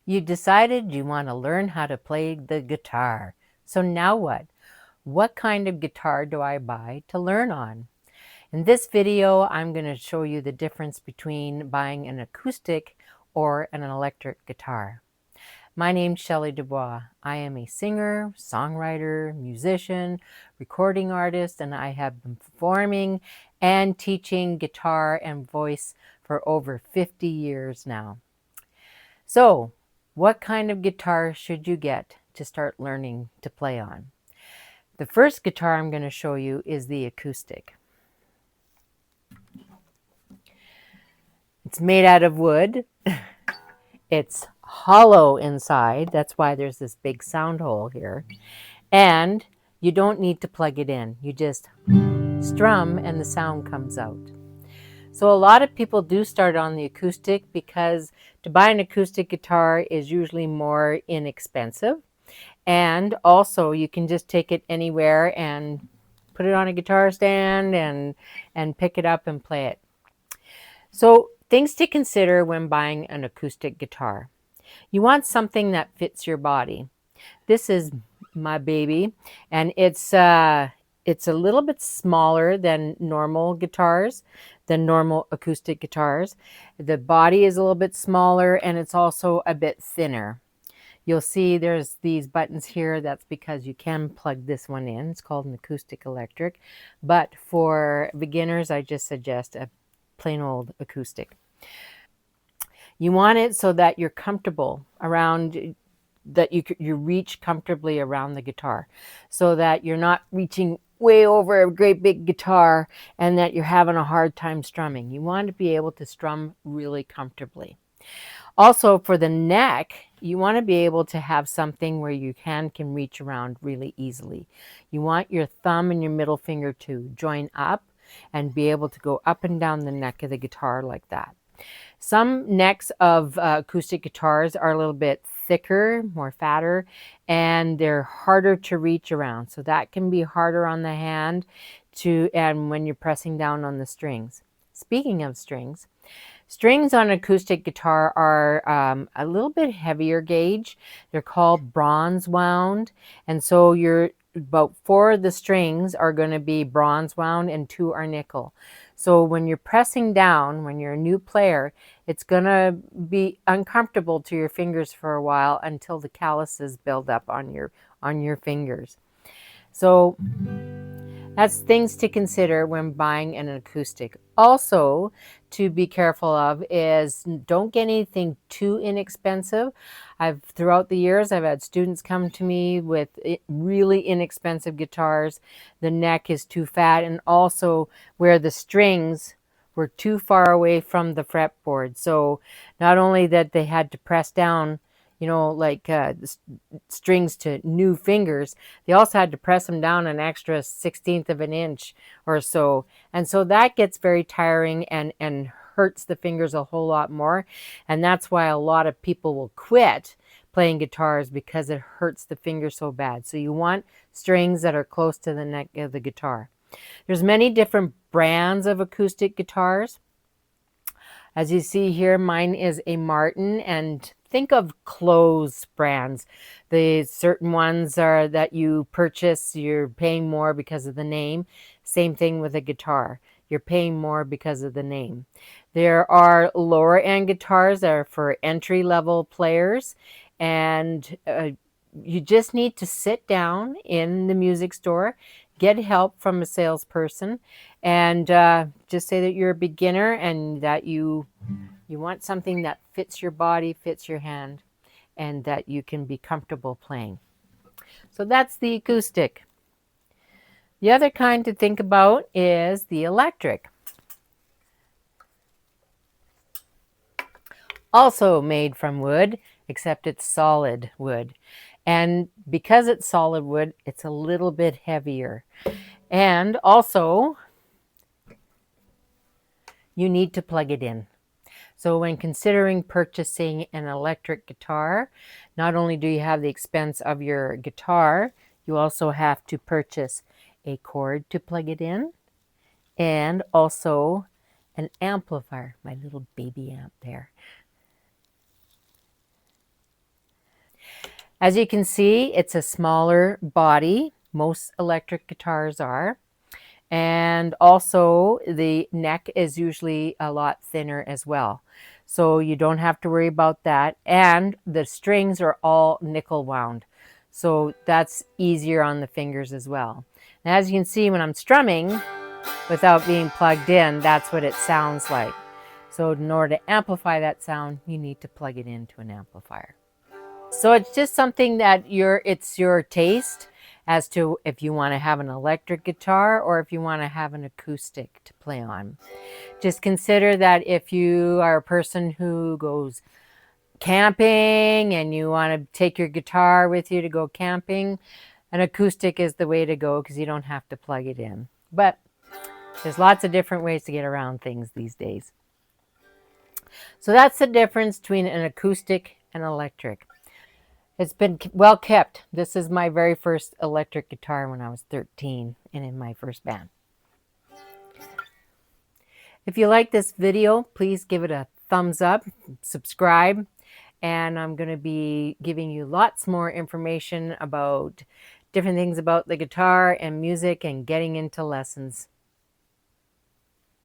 You decided you want to learn how to play the guitar. So now what? What kind of guitar do I buy to learn on? In this video, I'm going to show you the difference between buying an acoustic or an electric guitar. My name's Shelley Dubois. I am a singer, songwriter, musician, recording artist, and I have been performing and teaching guitar and voice for over 50 years now. So, what kind of guitar should you get to start learning to play on? The first guitar I'm going to show you is the acoustic. It's made out of wood. It's hollow inside. That's why there's this big sound hole here. And you don't need to plug it in. You just strum and the sound comes out. So a lot of people do start on the acoustic because to buy an acoustic guitar is usually more inexpensive. And also you can just take it anywhere and put it on a guitar stand and pick it up and play it. So things to consider when buying an acoustic guitar. You want something that fits your body. This is my baby, and it's a little bit smaller than normal guitars, than normal acoustic guitars. The body is a little bit smaller, and it's also a bit thinner. You'll see there's these buttons here. That's because you can plug this one in. It's called an acoustic electric. But for beginners, I just suggest a plain old acoustic. You want it so that you're comfortable around, that you reach comfortably around the guitar, so that you're not reaching way over a great big guitar and that you're having a hard time strumming. You want to be able to strum really comfortably. Also, for the neck, you want to be able to have something where your hand can reach around really easily. You want your thumb and your middle finger to join up and be able to go up and down the neck of the guitar like that. Some necks of acoustic guitars are a little bit thicker, more fatter, and they're harder to reach around. So that can be harder on the hand and when you're pressing down on the strings. Speaking of strings, strings on an acoustic guitar are a little bit heavier gauge. They're called bronze wound, and so about 4 of the strings are going to be bronze wound and 2 are nickel. So when you're pressing down, when you're a new player, it's going to be uncomfortable to your fingers for a while until the calluses build up on your fingers. So that's things to consider when buying an acoustic. Also, to be careful of is don't get anything too inexpensive. Throughout the years, I've had students come to me with really inexpensive guitars. The neck is too fat, and also where the strings were too far away from the fretboard. So not only that they had to press down, like strings to new fingers, they also had to press them down an extra 1/16 of an inch or so. And so that gets very tiring and hurts the fingers a whole lot more. And that's why a lot of people will quit playing guitars, because it hurts the finger so bad. So you want strings that are close to the neck of the guitar. There's many different brands of acoustic guitars. As you see here, mine is a Martin, and think of clothes brands. The certain ones are that you purchase, you're paying more because of the name. Same thing with a guitar. You're paying more because of the name. There are lower end guitars that are for entry-level players, and you just need to sit down in the music store, get help from a salesperson, and just say that you're a beginner and that you want something that fits your body, fits your hand, and that you can be comfortable playing. So that's the acoustic. The other kind to think about is the electric. Also made from wood, except it's solid wood. And because it's solid wood, it's a little bit heavier. And also, you need to plug it in. So when considering purchasing an electric guitar, not only do you have the expense of your guitar, you also have to purchase a cord to plug it in, and also an amplifier, my little baby amp there. As you can see, it's a smaller body. Most electric guitars are. And also the neck is usually a lot thinner as well. So you don't have to worry about that. And the strings are all nickel wound. So that's easier on the fingers as well. And as you can see, when I'm strumming without being plugged in, that's what it sounds like. So in order to amplify that sound, you need to plug it into an amplifier. So it's just something that it's your taste as to if you want to have an electric guitar or if you want to have an acoustic to play on. Just consider that if you are a person who goes camping and you want to take your guitar with you to go camping, an acoustic is the way to go because you don't have to plug it in. But there's lots of different ways to get around things these days. So that's the difference between an acoustic and electric. It's been well kept. This is my very first electric guitar when I was 13 and in my first band. If you like this video, please give it a thumbs up, subscribe, and I'm going to be giving you lots more information about different things about the guitar and music and getting into lessons.